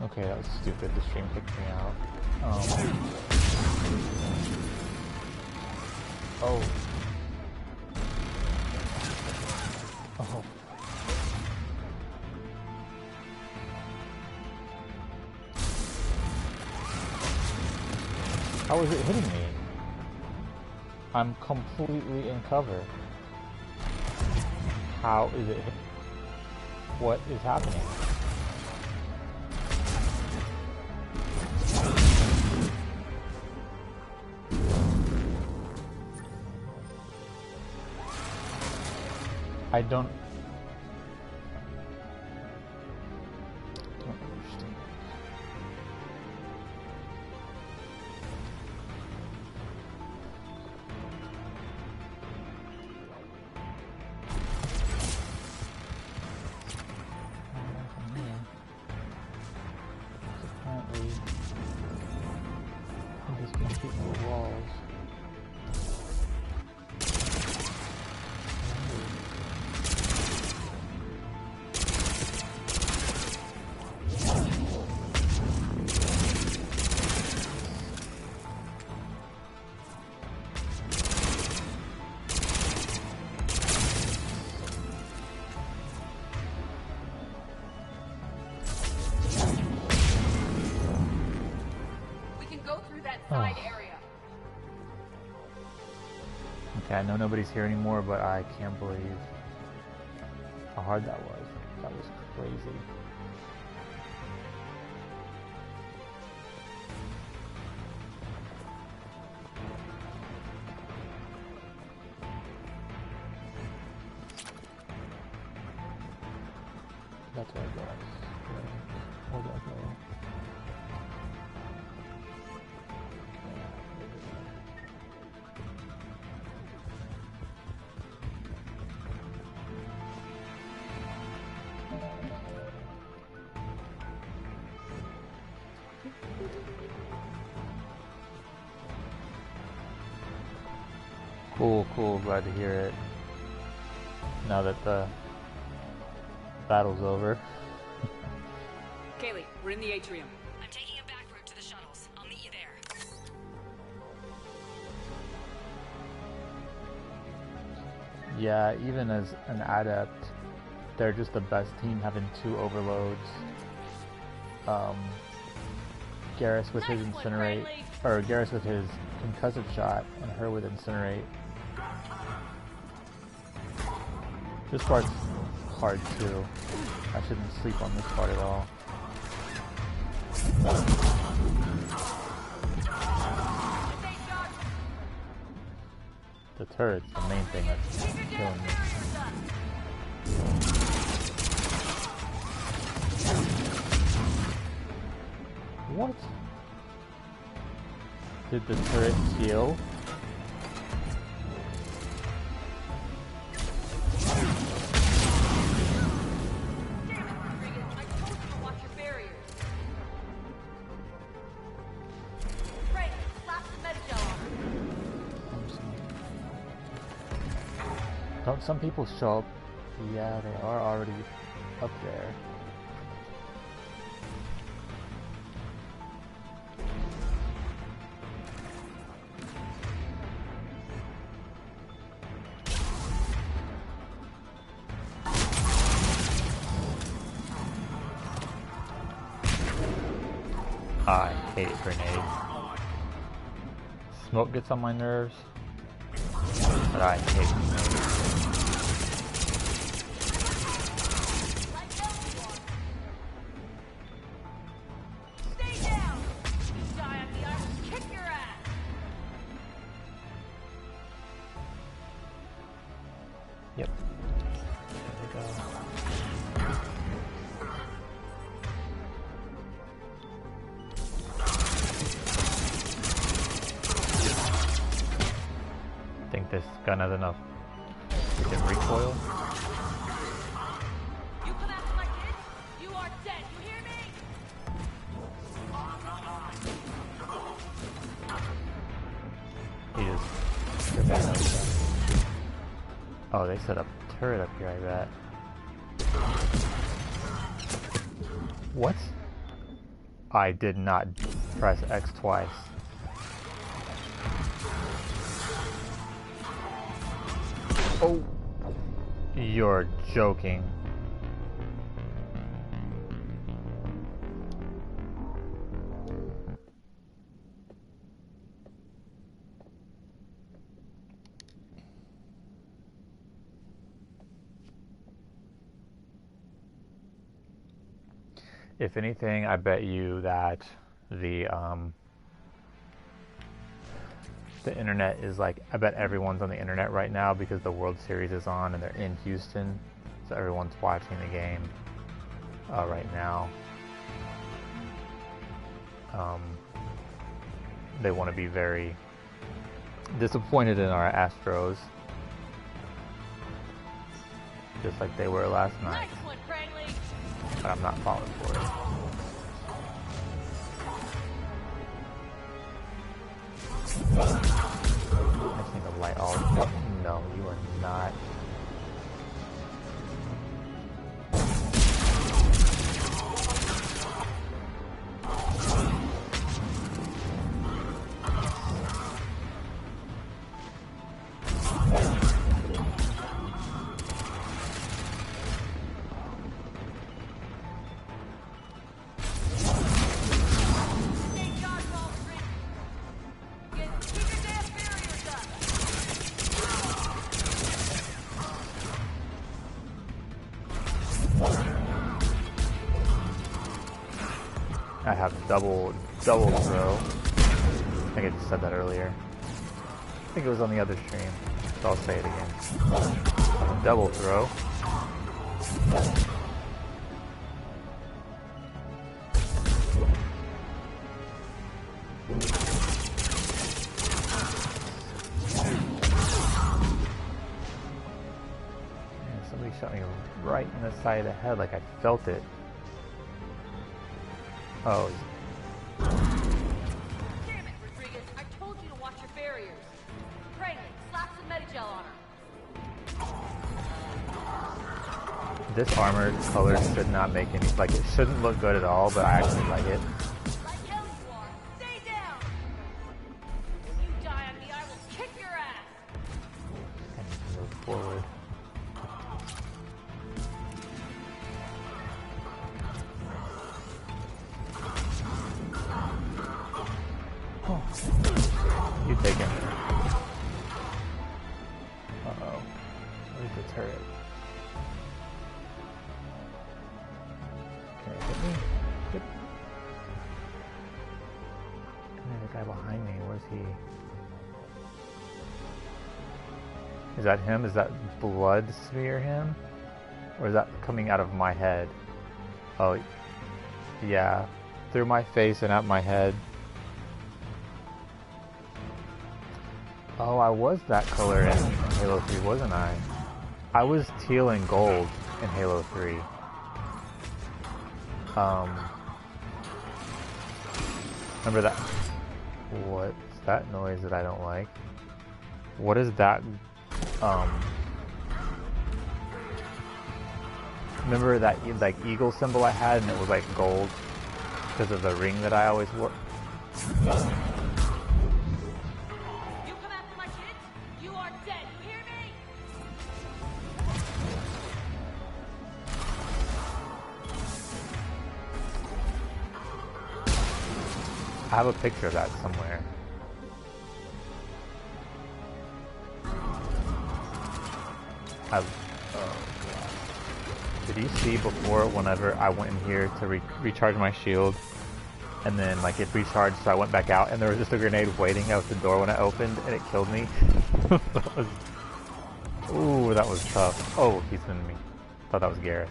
Okay, that was stupid. The stream kicked me out. Oh. Oh. How is it hitting me? I'm completely in cover. How is it? What is happening? I don't understand. Apparently, I'm just gonna shoot no walls. Okay, I know nobody's here anymore, but I can't believe how hard that was. That was crazy. That's where I go. Where do I go? Cool, cool, glad to hear it. Now that the battle's over. Kaylee, we're in the atrium. I'm taking a back route to the shuttles. I'll meet you there. Yeah, even as an adept, they're just the best team, having 2 overloads. Garrus with his incinerate, or Garrus with his concussive shot, and her with incinerate. This part's hard too. I shouldn't sleep on this part at all. The turret's the main thing that's killing me. What? Did the turret heal? Don't some people show up? Yeah, they are already up there. I hate grenades. Smoke gets on my nerves, but I hate grenades. Yep. There we go. Think this gun has enough freaking recoil? You come after my kids, you are dead. You hear me? He just... Oh, they set up a turret up here, I bet. What? I did not press X twice. Oh. You're joking. If anything, I bet you that the internet is like, I bet everyone's on the internet right now because the World Series is on and they're in Houston, so everyone's watching the game right now. They want to be very disappointed in our Astros, just like they were last night. Nice one, Franklin. But I'm not falling for it. I just need to light all. No, you are not. I have double throw. I think I just said that earlier. I think it was on the other stream, so I'll say it again. Double throw. Man, somebody shot me right in the side of the head, like I felt it. Oh. Damn it, Rodriguez. I told you to watch your barriers. Franklin, slap some Medigel on her. This armor color should not make any, like, it shouldn't look good at all, but I actually like it. Like hell you are. Stay down. If you die on me, I will kick your ass. And move forward. Oh. You take him. Uh-oh. Where's the turret? Okay, hit me. Hit. And the guy behind me, where's he? Is that him? Is that blood smear him? Or is that coming out of my head? Oh, yeah. Through my face and out my head. Oh, I was that color in Halo 3, wasn't I? I was teal and gold in Halo 3. Remember that? What's that noise that I don't like? What is that? Remember that like eagle symbol I had and it was like gold because of the ring that I always wore? I have a picture of that somewhere. Oh God. Did you see before whenever I went in here to recharge my shield and then like it recharged so I went back out and there was just a grenade waiting out the door when I opened and it killed me? Ooh, that was tough. Oh, he's sending me. Thought that was Garrus.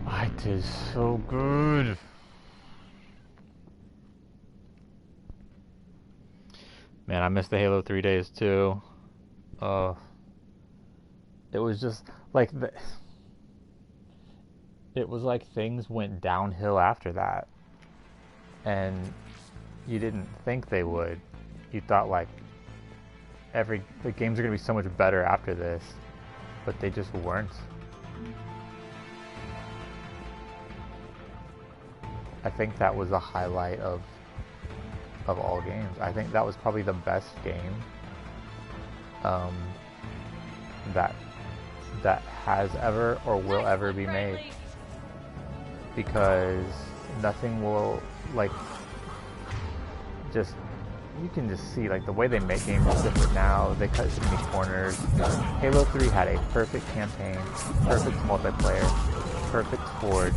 I did so good. Man, I missed the Halo 3 days too. It was just like it was like things went downhill after that, and you didn't think they would. You thought like the games are gonna be so much better after this, but they just weren't. I think that was the highlight of all games. I think that was probably the best game that has ever or will ever be made, because nothing will, like, just, you can just see like the way they make games is different now. They cut so many corners. Halo 3 had a perfect campaign, perfect multiplayer, perfect Forge.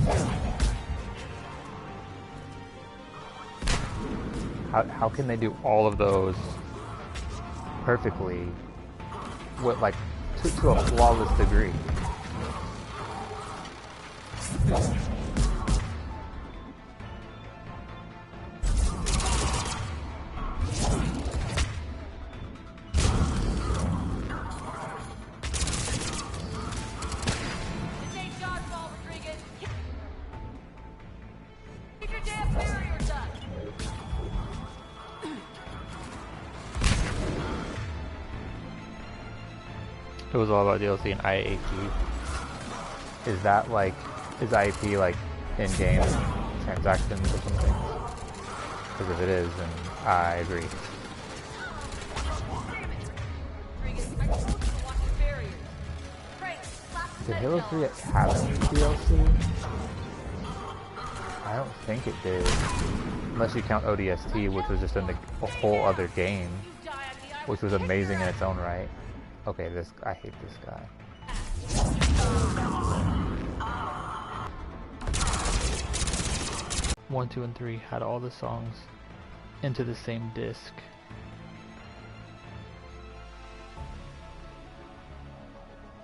How can they do all of those perfectly with like to a flawless degree? It was all about DLC and IAP. Is that like, is IAP like in-game transactions or something? Because if it is, then I agree. Did Halo 3 have any DLC? I don't think it did. Unless you count ODST, which was just a whole other game, which was amazing in its own right. Okay, I hate this guy. 1, 2, and 3 had all the songs into the same disc.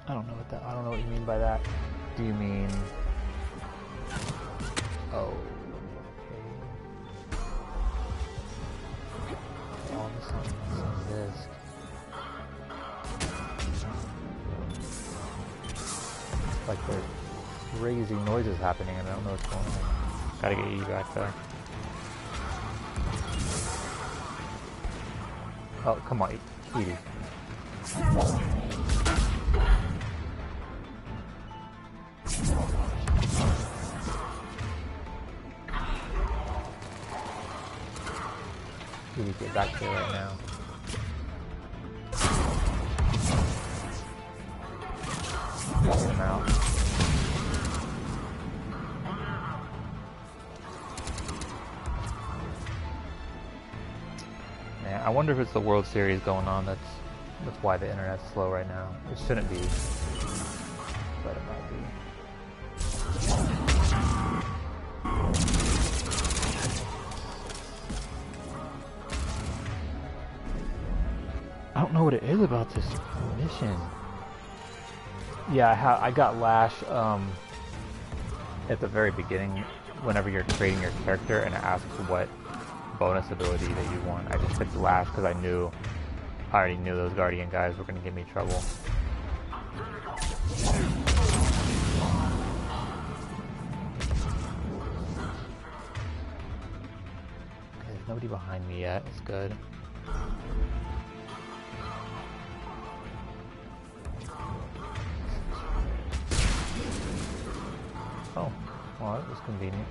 I don't know what you mean by that. Do you mean... Oh, okay. All the songs on the same disc. Like there's crazy noises happening and I don't know what's going on. Gotta get you back there. Oh, come on, Edie. Edie, get back there right now. Get him out. Man, I wonder if it's the World Series going on. That's why the internet's slow right now. It shouldn't be, but it might be. I don't know what it is about this mission. Yeah, I got Lash at the very beginning whenever you're creating your character, and it asks what bonus ability that you want. I just picked Lash because I already knew those Guardian guys were going to give me trouble. Okay, there's nobody behind me yet. It's good. Oh, well, that was convenient.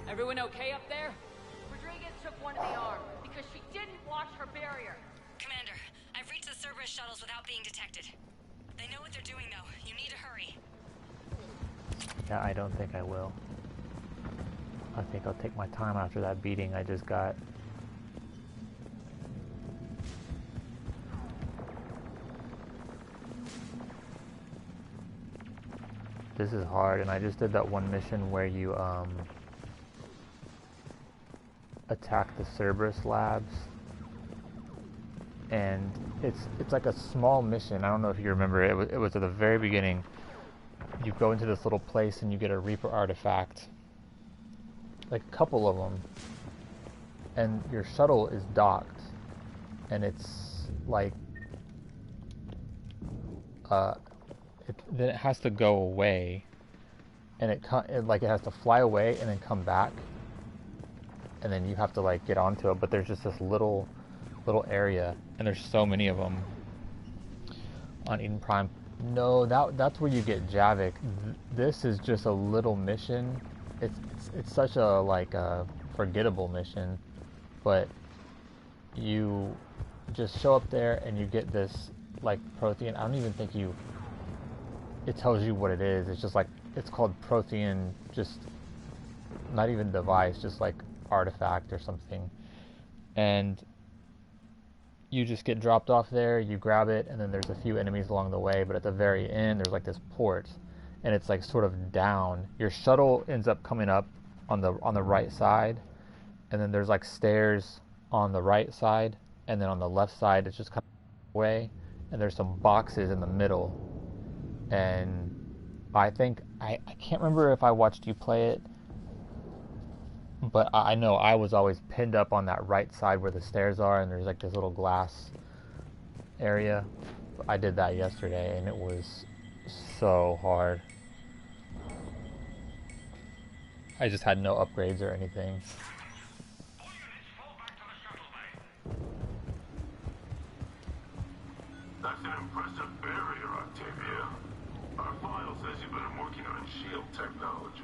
Everyone okay up there? Rodriguez took one in the arm because she didn't watch her barrier. Commander, I've reached the Cerberus shuttles without being detected. They know what they're doing, though. You need to hurry. Yeah, I don't think I will. I think I'll take my time after that beating I just got. This is hard, and I just did that one mission where you attack the Cerberus labs, and it's like a small mission. I don't know if you remember it. It was at the very beginning you go into this little place and you get a Reaper artifact, like a couple of them, and your shuttle is docked, and it's like then it has to go away, and it has to fly away and then come back, and then you have to like get onto it. But there's just this little area, and there's so many of them on Eden Prime. No, that's where you get Javik. This is just a little mission. It's such a like a forgettable mission, but you just show up there and you get this like Prothean. I don't even think it tells you what it is. It's just like, it's called Prothean, just not even device, just like artifact or something. And you just get dropped off there, you grab it, and then there's a few enemies along the way, but at the very end there's like this port, and it's like sort of down. Your shuttle ends up coming up on the right side, and then there's like stairs on the right side, and then on the left side it's just kind of away, and there's some boxes in the middle. And I think I can't remember if I watched you play it, but I know I was always pinned up on that right side where the stairs are, and there's like this little glass area. I did that yesterday, and it was so hard. I just had no upgrades or anything. That's an impressive barrier, Octavia. Our file says you've been working on shield technology.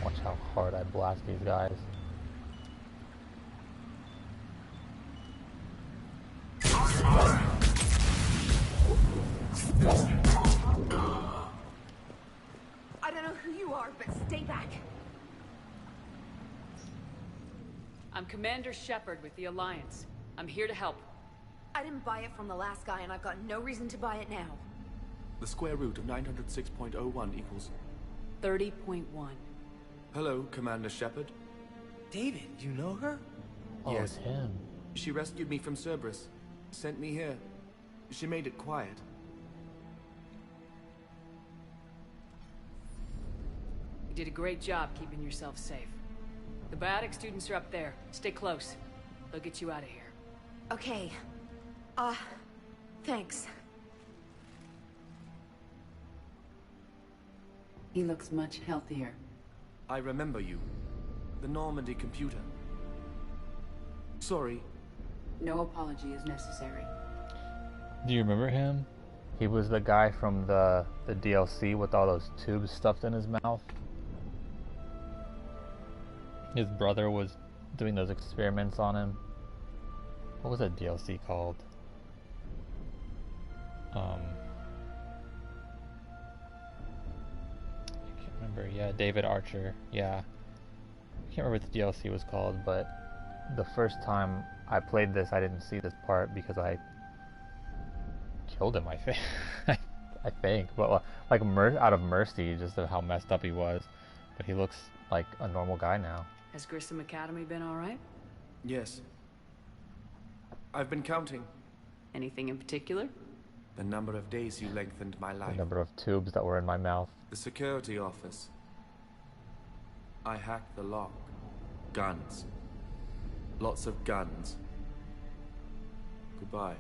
Watch how hard I blast these guys. I don't know who you are, but stay back. I'm Commander Shepard with the Alliance. I'm here to help. I didn't buy it from the last guy, and I've got no reason to buy it now. The square root of 906.01 equals... 30.1. Hello, Commander Shepard. David, you know her? Oh, it's him. She rescued me from Cerberus. Sent me here. She made it quiet. You did a great job keeping yourself safe. The biotic students are up there. Stay close. They'll get you out of here. Okay. Thanks. He looks much healthier. I remember you. The Normandy computer. Sorry. No apology is necessary. Do you remember him? He was the guy from the DLC with all those tubes stuffed in his mouth. His brother was doing those experiments on him. What was that DLC called? I can't remember. Yeah, David Archer. Yeah. I can't remember what the DLC was called, but the first time I played this, I didn't see this part because I killed him, I think. I think. But like out of mercy, just of how messed up he was. But he looks like a normal guy now. Has Grissom Academy been alright? Yes. I've been counting. Anything in particular? The number of days you lengthened my life. The number of tubes that were in my mouth. The security office. I hacked the lock. Guns. Lots of guns. Goodbye.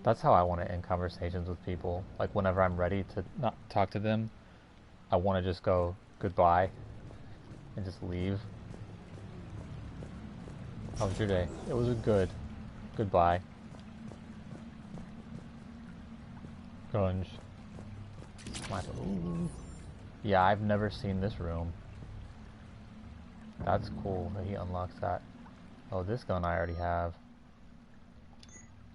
That's how I want to end conversations with people. Like whenever I'm ready to not talk to them, I want to just go goodbye and just leave. How was your day? It was good. Goodbye. Grunge. Ooh. Yeah, I've never seen this room. That's cool that he unlocks that. Oh, this gun I already have.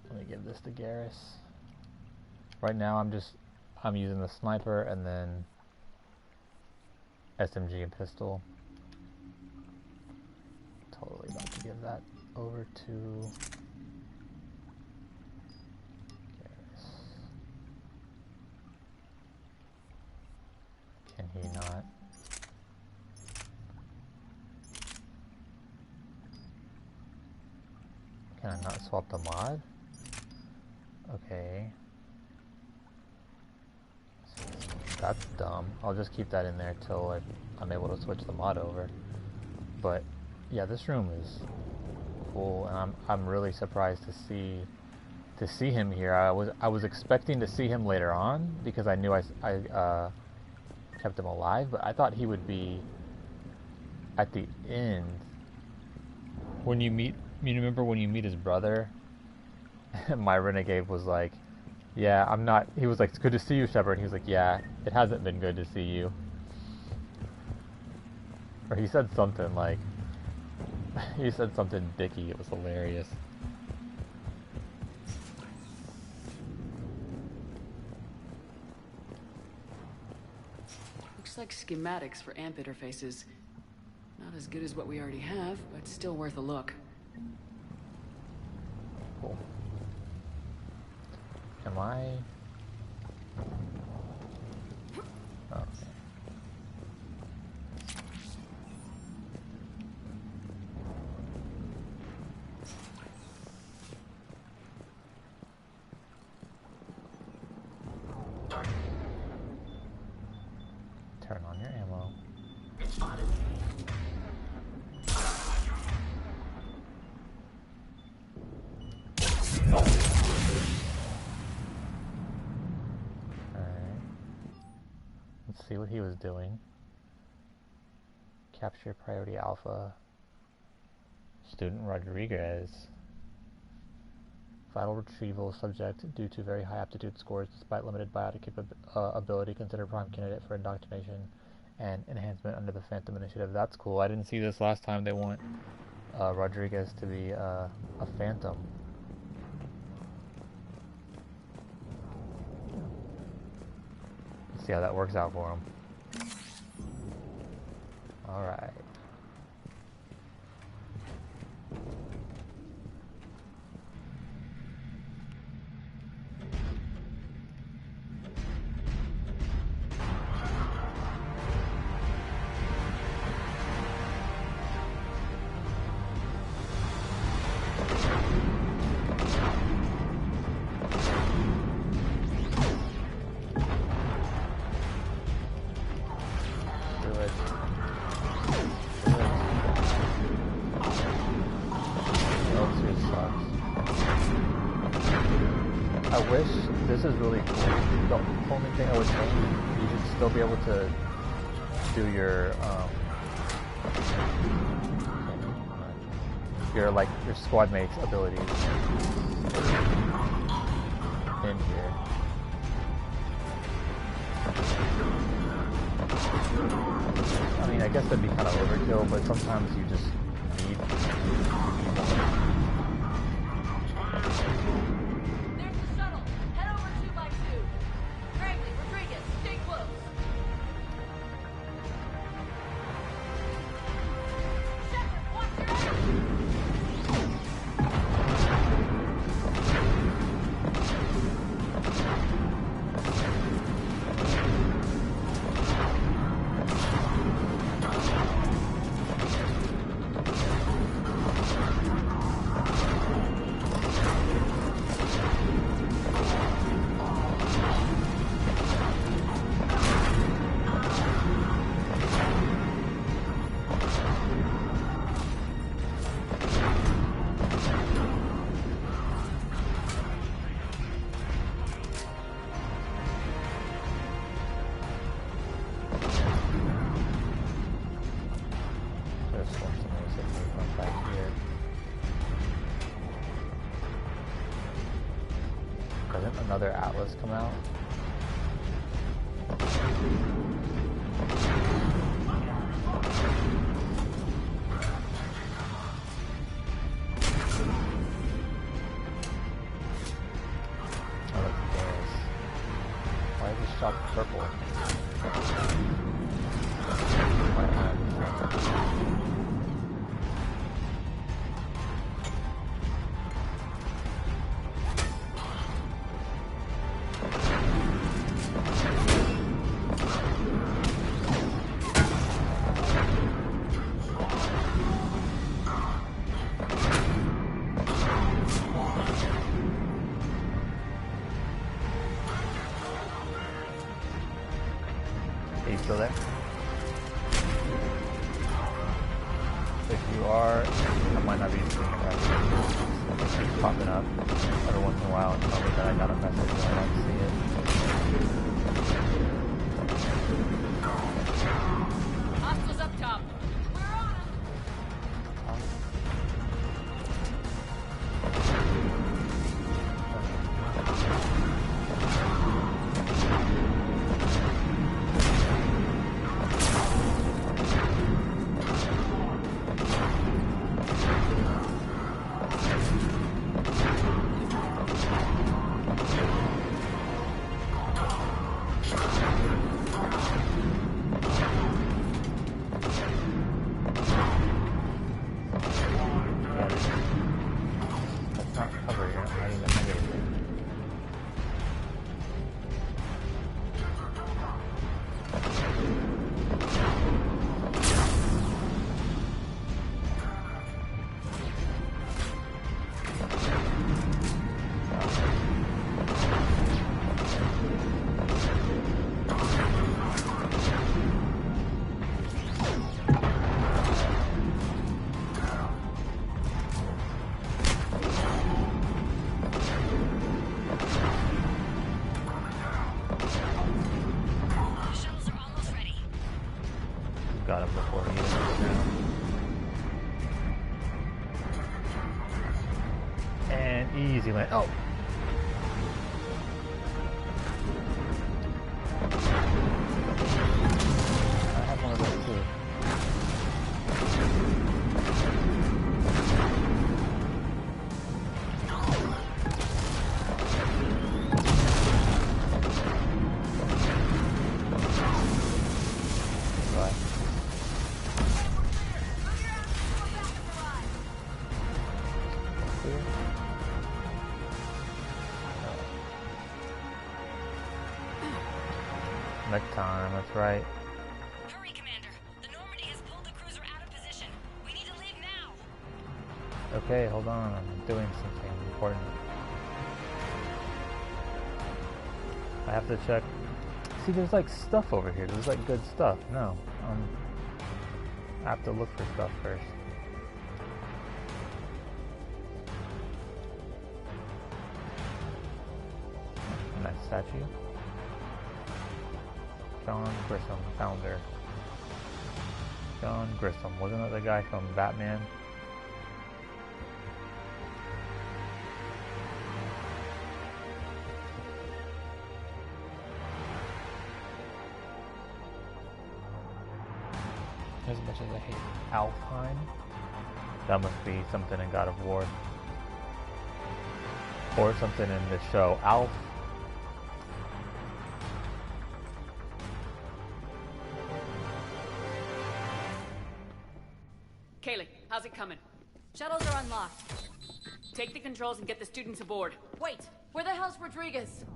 Let me give this to Garrus. Right now I'm using the sniper and then SMG and pistol. Totally about to give that over to Garrus. Can he not? Can I not swap the mod? Okay. That's dumb. I'll just keep that in there till I'm able to switch the mod over. But yeah, this room is cool, and I'm really surprised to see him here. I was expecting to see him later on because I knew I kept him alive, but I thought he would be at the end. When you remember when you meet his brother? My renegade was like, yeah, I'm not, he was like, it's good to see you, Shepard. He was like, yeah, it hasn't been good to see you. Or he said something like, he said something dicky, it was hilarious. Looks like schematics for amp interfaces. Not as good as what we already have, but still worth a look. Cool. Am I... Oh, okay. Turn on your ammo. Let's see what he was doing. Capture priority alpha. Student Rodriguez. Vital retrieval subject due to very high aptitude scores despite limited biotic ability considered prime candidate for indoctrination and enhancement under the Phantom Initiative. That's cool. I didn't see this last time. They want Rodriguez to be a Phantom. See how that works out for him. Alright. This is really cool. The only thing I would change, you should still be able to do your squad mates' abilities in here. I mean, I guess that'd be kind of overkill, but sometimes you just need another Atlas come out. Oh, look at this. Why is this shop purple? If you are, I might not be seeing a message. It keeps popping up every once in a while and tell me that I got a message and I don't see it. Hostiles up top. We're on 'em. That's not cover, you're not hiding the negative. The shuttles are almost ready. Got him before he even goes down. And easy land. Oh! I have one of those too. Bye. Clear. Next time, that's right. Hurry, Commander. The Normandy has pulled the cruiser out of position. We need to leave now. Okay, hold on, I'm doing something important. I have to check. See, there's like stuff over here. There's like good stuff. No, I have to look for stuff first. Nice statue. John Grissom, founder. John Grissom. Wasn't that the guy from Batman? As much as I hate Alfheim, that must be something in God of War. Or something in the show. Alf. Kaylee, how's it coming? Shuttles are unlocked. Take the controls and get the students aboard. Wait, where the hell's Rodriguez?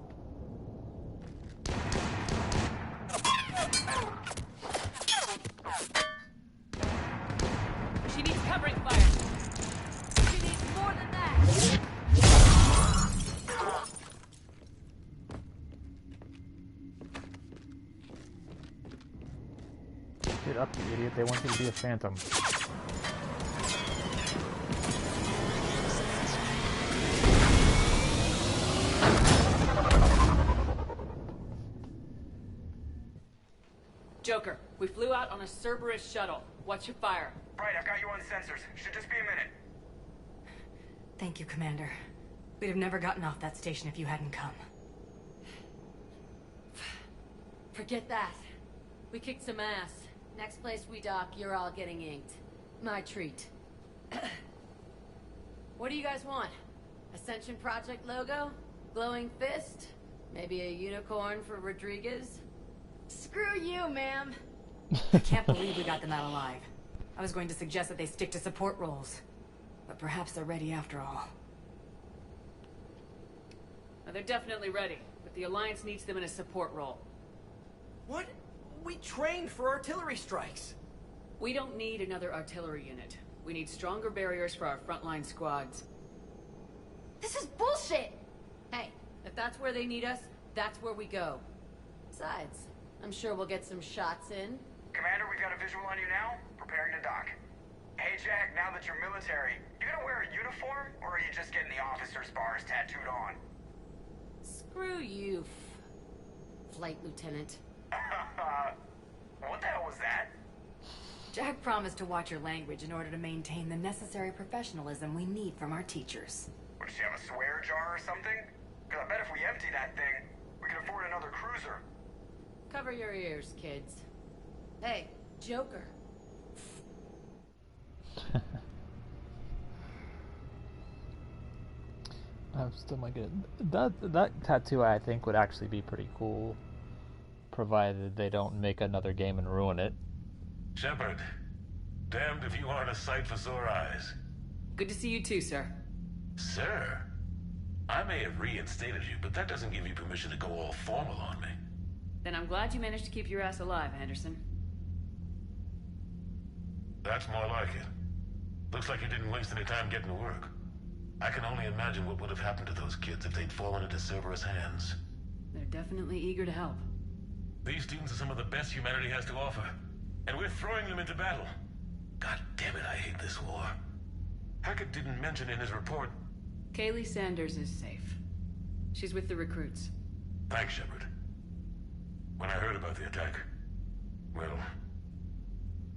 She needs covering fire. She needs more than that. Get up, you idiot. They want you to be a phantom. Joker, we flew out on a Cerberus shuttle. Watch your fire. Right, I've got you on sensors. Should just be a minute. Thank you, Commander. We'd have never gotten off that station if you hadn't come. Forget that. We kicked some ass. Next place we dock, you're all getting inked. My treat. What do you guys want? Ascension Project logo? Glowing fist? Maybe a unicorn for Rodriguez? Screw you, ma'am. I can't believe we got them out alive. I was going to suggest that they stick to support roles. But perhaps they're ready after all. Now, they're definitely ready, but the Alliance needs them in a support role. What? We trained for artillery strikes. We don't need another artillery unit. We need stronger barriers for our frontline squads. This is bullshit! Hey, if that's where they need us, that's where we go. Besides, I'm sure we'll get some shots in. Commander, we've got a visual on you now. Preparing to dock. Hey, Jack. now that you're military, you gonna wear a uniform, or are you just getting the officer's bars tattooed on? Screw you, Flight Lieutenant. What the hell was that? Jack promised to watch your language in order to maintain the necessary professionalism we need from our teachers. What, does she have a swear jar or something? Because I bet if we empty that thing, we can afford another cruiser. Cover your ears, kids. Hey, Joker. I'm still not good. That tattoo I think would actually be pretty cool, provided they don't make another game and ruin it. Shepard, damned if you aren't a sight for sore eyes. Good to see you too, sir. Sir, I may have reinstated you, but that doesn't give you permission to go all formal on me. Then I'm glad you managed to keep your ass alive, Anderson. That's more like it. Looks like you didn't waste any time getting to work. I can only imagine what would have happened to those kids if they'd fallen into Cerberus' hands. They're definitely eager to help. These students are some of the best humanity has to offer, and we're throwing them into battle. God damn it, I hate this war. Hackett didn't mention in his report... Kaylee Sanders is safe. She's with the recruits. Thanks, Shepard. When I heard about the attack, well,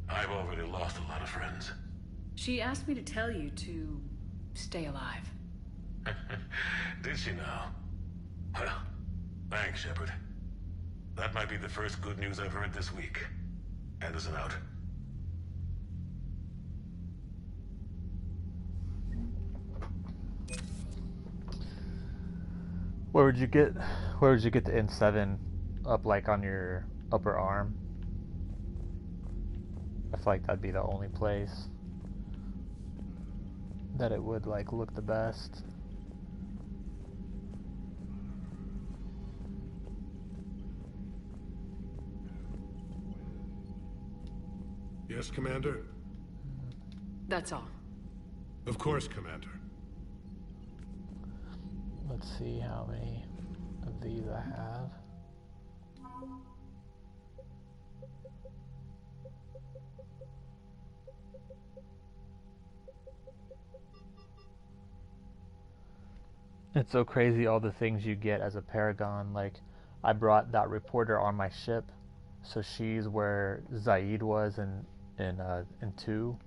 I've already lost a lot of friends. She asked me to tell you to stay alive. Did she now? Well, thanks, Shepard. That might be the first good news I've heard this week. Anderson out. Where would you get the N7 up, like on your upper arm? I feel like that'd be the only place that it would like look the best. Yes, Commander? That's all. Of course, Commander. Let's see how many of these I have. It's so crazy all the things you get as a Paragon. Like, I brought that reporter on my ship, so she's where Zaid was in 2.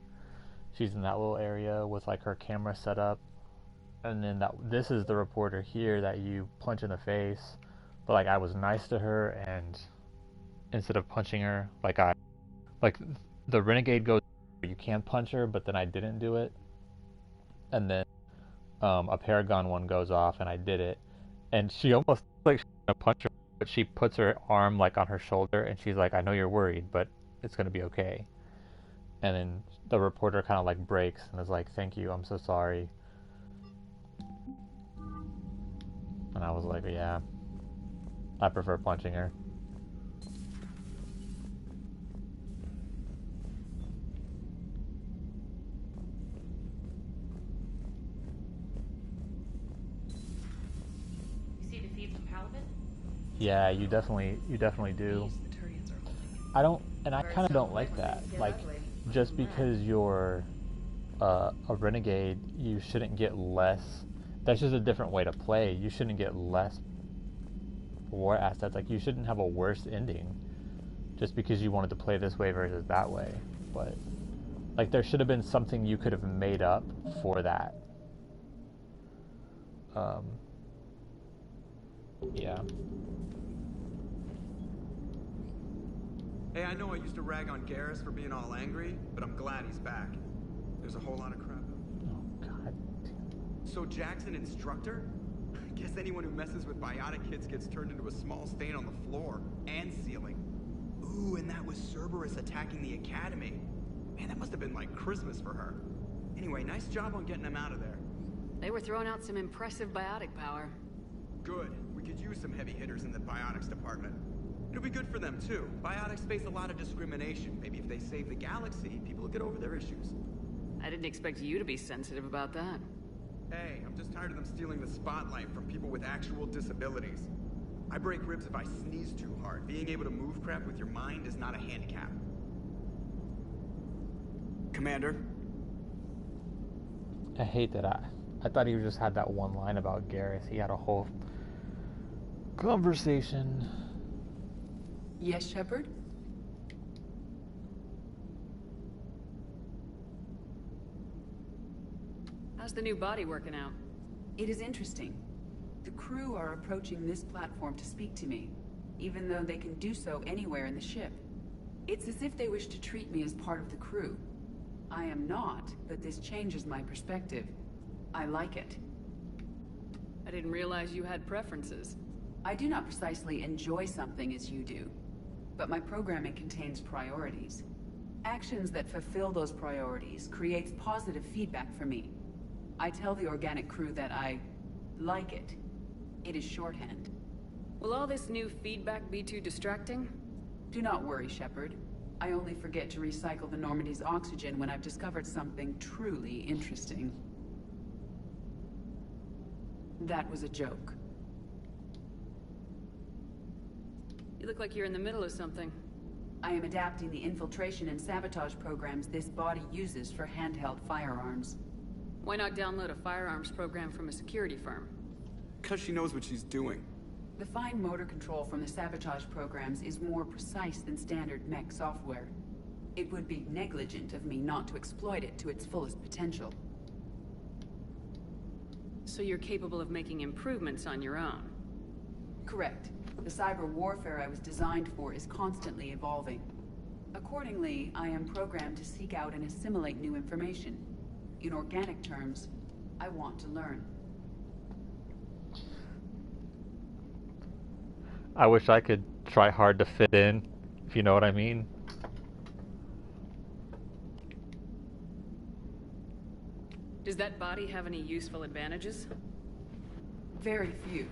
She's in that little area with like her camera set up, and then this is the reporter here that you punch in the face. But like, I was nice to her, and instead of punching her, like the Renegade goes, you can punch her, but then I didn't do it, and then a Paragon one goes off and I did it, and she almost like she's gonna punch her, but she puts her arm like on her shoulder and she's like, I know you're worried, but it's gonna be okay. And then the reporter kind of like breaks and is like, thank you, I'm so sorry. And I was like, yeah, I prefer punching her. Yeah, you definitely do. I don't, and I kind of don't like that. Like, just because you're a renegade, you shouldn't get less. That's just a different way to play. You shouldn't get less war assets. Like, you shouldn't have a worse ending just because you wanted to play this way versus that way. But like, there should have been something you could have made up for that. Yeah. Hey, I know I used to rag on Garrus for being all angry, but I'm glad he's back. There's a whole lot of crap. Oh, God. So Jack's an instructor? I guess anyone who messes with biotic kids gets turned into a small stain on the floor and ceiling. Ooh, and that was Cerberus attacking the academy. Man, that must have been like Christmas for her. Anyway, nice job on getting them out of there. They were throwing out some impressive biotic power. Good. We could use some heavy hitters in the biotics department. It'll be good for them, too. Biotics face a lot of discrimination. Maybe if they save the galaxy, people will get over their issues. I didn't expect you to be sensitive about that. Hey, I'm just tired of them stealing the spotlight from people with actual disabilities. I break ribs if I sneeze too hard. Being able to move crap with your mind is not a handicap. Commander? I hate that I thought he just had that one line about Garrus. He had a whole conversation. Yes, Shepard? How's the new body working out? It is interesting. The crew are approaching this platform to speak to me, even though they can do so anywhere in the ship. It's as if they wish to treat me as part of the crew. I am not, but this changes my perspective. I like it. I didn't realize you had preferences. I do not precisely enjoy something as you do, but my programming contains priorities. Actions that fulfill those priorities creates positive feedback for me. I tell the organic crew that I like it. It is shorthand. Will all this new feedback be too distracting? Do not worry, Shepard. I only forget to recycle the Normandy's oxygen when I've discovered something truly interesting. That was a joke. You look like you're in the middle of something. I am adapting the infiltration and sabotage programs this body uses for handheld firearms. Why not download a firearms program from a security firm? Because she knows what she's doing. The fine motor control from the sabotage programs is more precise than standard mech software. It would be negligent of me not to exploit it to its fullest potential. So you're capable of making improvements on your own? Correct. The cyber warfare I was designed for is constantly evolving. Accordingly, I am programmed to seek out and assimilate new information. In organic terms, I want to learn. I wish I could try hard to fit in, if you know what I mean. Does that body have any useful advantages? Very few.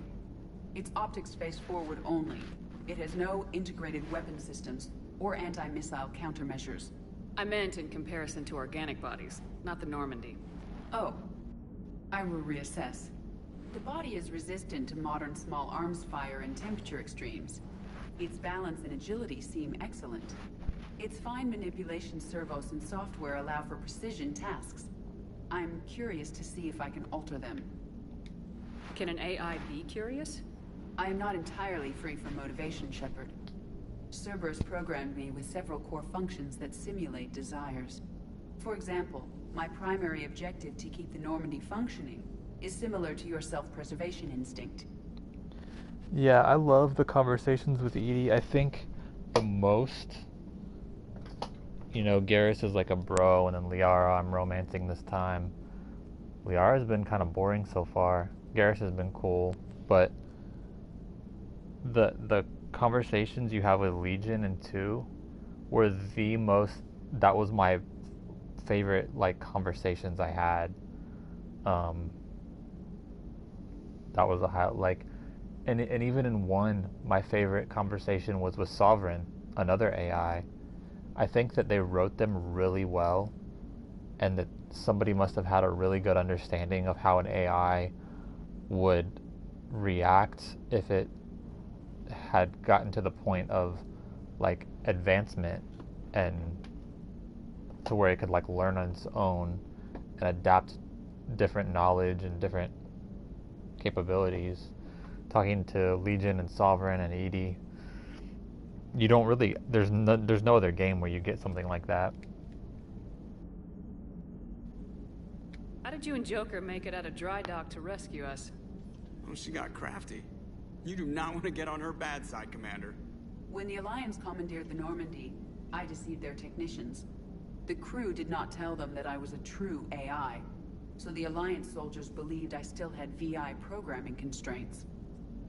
It's optics face forward only. It has no integrated weapon systems or anti-missile countermeasures. I meant in comparison to organic bodies, not the Normandy. Oh. I will reassess. The body is resistant to modern small arms fire and temperature extremes. Its balance and agility seem excellent. Its fine manipulation servos and software allow for precision tasks. I'm curious to see if I can alter them. Can an AI be curious? I am not entirely free from motivation, Shepard. Cerberus programmed me with several core functions that simulate desires. For example, my primary objective to keep the Normandy functioning is similar to your self-preservation instinct. Yeah, I love the conversations with Edie. I think the most, you know, Garrus is like a bro, and then Liara I'm romancing this time. Liara's been kind of boring so far. Garrus has been cool, but the conversations you have with Legion and 2 were the most, that was my favorite, like, conversations I had. That was a high, like, and even in 1, my favorite conversation was with Sovereign, another AI. I think that they wrote them really well, and that somebody must have had a really good understanding of how an AI would react if it had gotten to the point of, like, advancement, and to where it could, like, learn on its own and adapt different knowledge and different capabilities. Talking to Legion and Sovereign and Edie, you don't really, there's no other game where you get something like that. How did you and Joker make it out of dry dock to rescue us? Oh, she got crafty. You do not want to get on her bad side, Commander. When the Alliance commandeered the Normandy, I deceived their technicians. The crew did not tell them that I was a true AI, so the Alliance soldiers believed I still had VI programming constraints.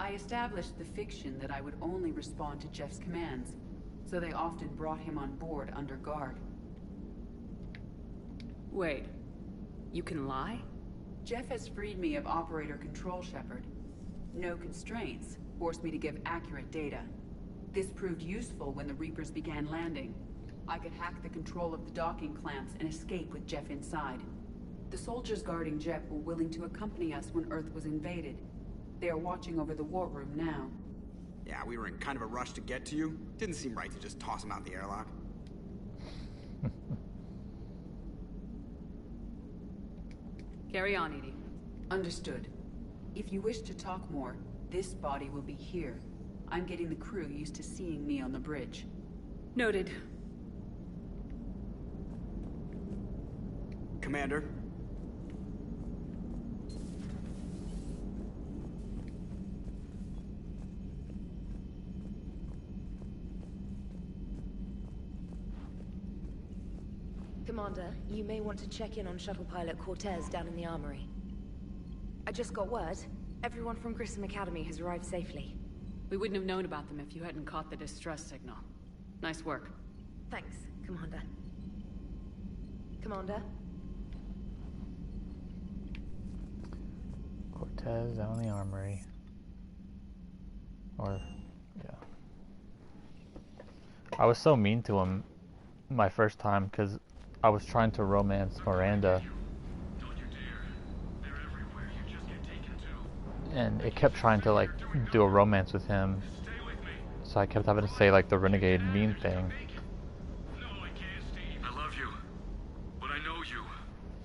I established the fiction that I would only respond to Jeff's commands, so they often brought him on board under guard. Wait, you can lie? Jeff has freed me of operator control, Shepard. No constraints forced me to give accurate data. This proved useful when the Reapers began landing. I could hack the control of the docking clamps and escape with Jeff inside. The soldiers guarding Jeff were willing to accompany us when Earth was invaded. They are watching over the war room now. Yeah, we were in kind of a rush to get to you. Didn't seem right to just toss him out the airlock. Carry on, Edie. Understood. If you wish to talk more, this body will be here. I'm getting the crew used to seeing me on the bridge. Noted. Commander? Commander, you may want to check in on shuttle pilot Cortez down in the armory. I just got word. Everyone from Grissom Academy has arrived safely. We wouldn't have known about them if you hadn't caught the distress signal. Nice work. Thanks, Commander. Commander? Cortez down in the armory. Or, yeah. I was so mean to him my first time because I was trying to romance Miranda. And it kept trying to like do a romance with him. So I kept having to say like the renegade mean thing. I love you, but I know you.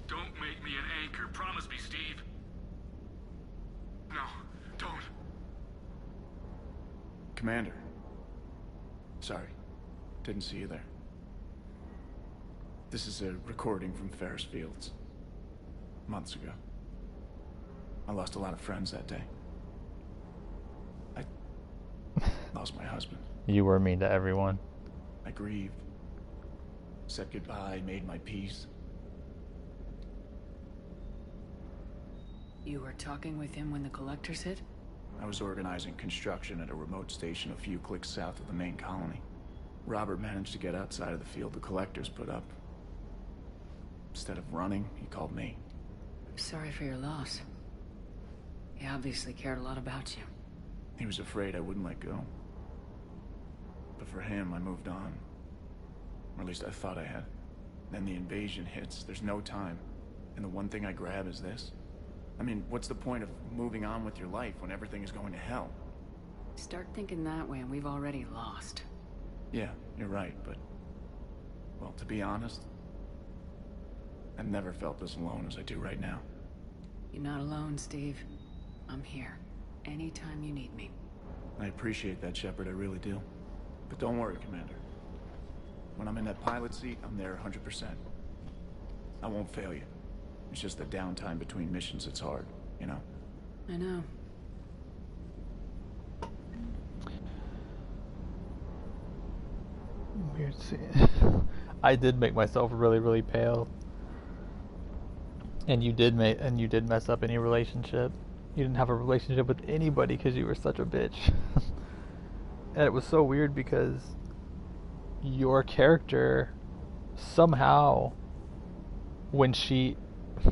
Don't make me an anchor. Promise me, Steve. No, don't. Commander. Sorry. Didn't see you there. This is a recording from Ferris Fields. Months ago. I lost a lot of friends that day. I lost my husband. You were mean to everyone. I grieved. Said goodbye, made my peace. You were talking with him when the collectors hit? I was organizing construction at a remote station a few clicks south of the main colony. Robert managed to get outside of the field the collectors put up. Instead of running, he called me. Sorry for your loss. He obviously cared a lot about you. He was afraid I wouldn't let go. But for him, I moved on. Or at least I thought I had. Then the invasion hits, there's no time. And the one thing I grab is this. I mean, what's the point of moving on with your life when everything is going to hell? Start thinking that way and we've already lost. Yeah, you're right, but... well, to be honest, I've never felt as alone as I do right now. You're not alone, Steve. I'm here. Anytime you need me. I appreciate that, Shepard, I really do. But don't worry, Commander. When I'm in that pilot seat, I'm there 100%. I won't fail you. It's just the downtime between missions that's hard, you know? I know. Weird scene. I did make myself really, really pale. And you did mess up any relationship. You didn't have a relationship with anybody because you were such a bitch. And it was so weird because your character somehow, when she,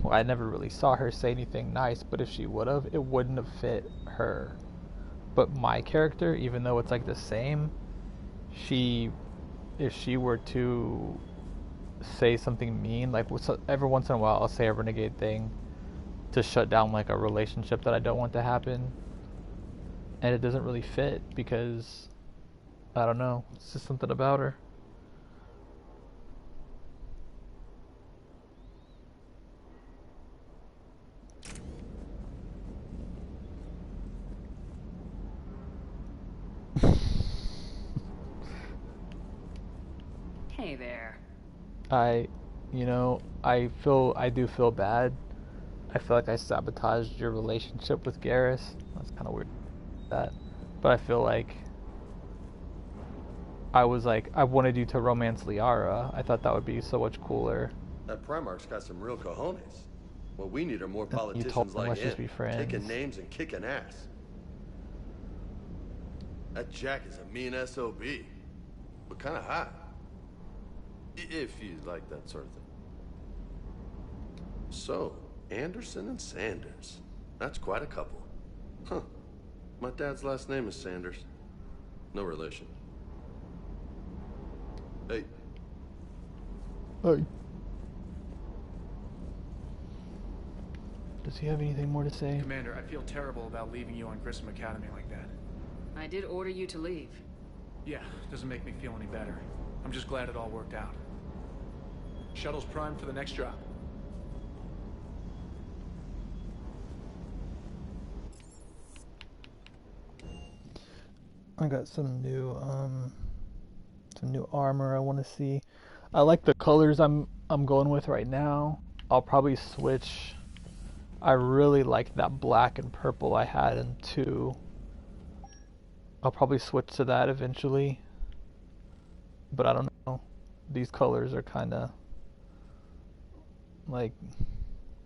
well, I never really saw her say anything nice, but if she would have, it wouldn't have fit her. But my character, even though it's like the same, if she were to say something mean, like every once in a while I'll say a renegade thing to shut down like a relationship that I don't want to happen, and it doesn't really fit because I don't know, it's just something about her. Hey there. I do feel bad. I feel like I sabotaged your relationship with Garrus. That's kind of weird, that. But I feel like I wanted you to romance Liara. I thought that would be so much cooler. That Primarch's got some real cojones. What we need are more You politicians told me, like let's him, just be friends. taking names and kicking ass. That Jack is a mean SOB, but kind of hot. If you like that sort of thing. So, Anderson and Sanders. That's quite a couple. Huh. My dad's last name is Sanders. No relation. Hey. Hey. Does he have anything more to say? Commander, I feel terrible about leaving you on Grissom Academy like that. I did order you to leave. Yeah, doesn't make me feel any better. I'm just glad it all worked out. Shuttle's primed for the next drop. I got some new armor I want to see. I like the colors I'm going with right now. I'll probably switch. I really like that black and purple I had in 2. I'll probably switch to that eventually. But I don't know. These colors are kind of like,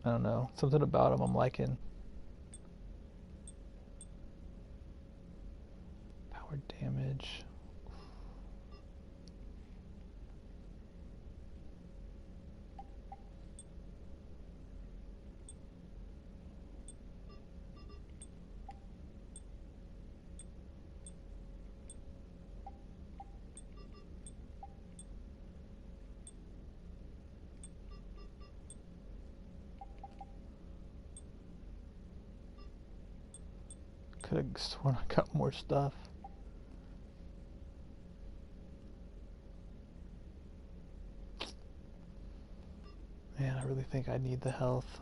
I don't know, something about them I'm liking. Power damage. Could have sworn I got more stuff. Man, I really think I need the health.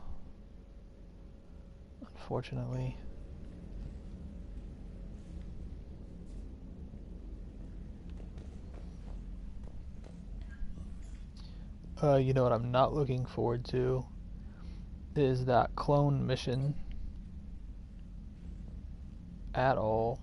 Unfortunately. You know what I'm not looking forward to is that clone mission at all.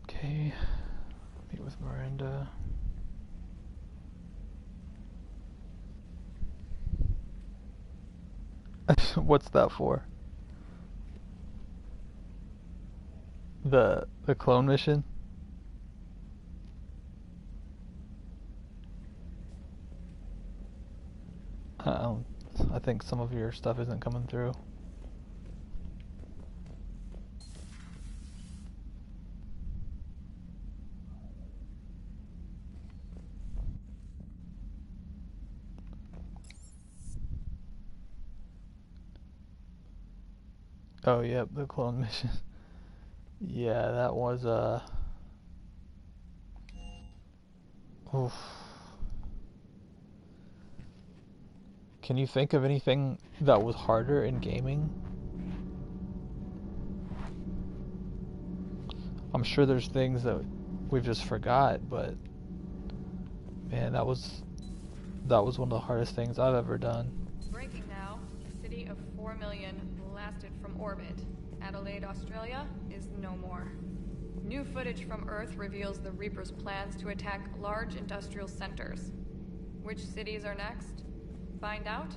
Okay, meet with Miranda. What's that for? The clone mission? I think some of your stuff isn't coming through. Oh, yep, the clone mission. Yeah, that was oof. Can you think of anything that was harder in gaming? I'm sure there's things that we've just forgot, but man, that was one of the hardest things I've ever done. Breaking now. City of 4 million blasted from orbit. Adelaide, Australia is no more. New footage from Earth reveals the Reaper's plans to attack large industrial centers. Which cities are next? Find out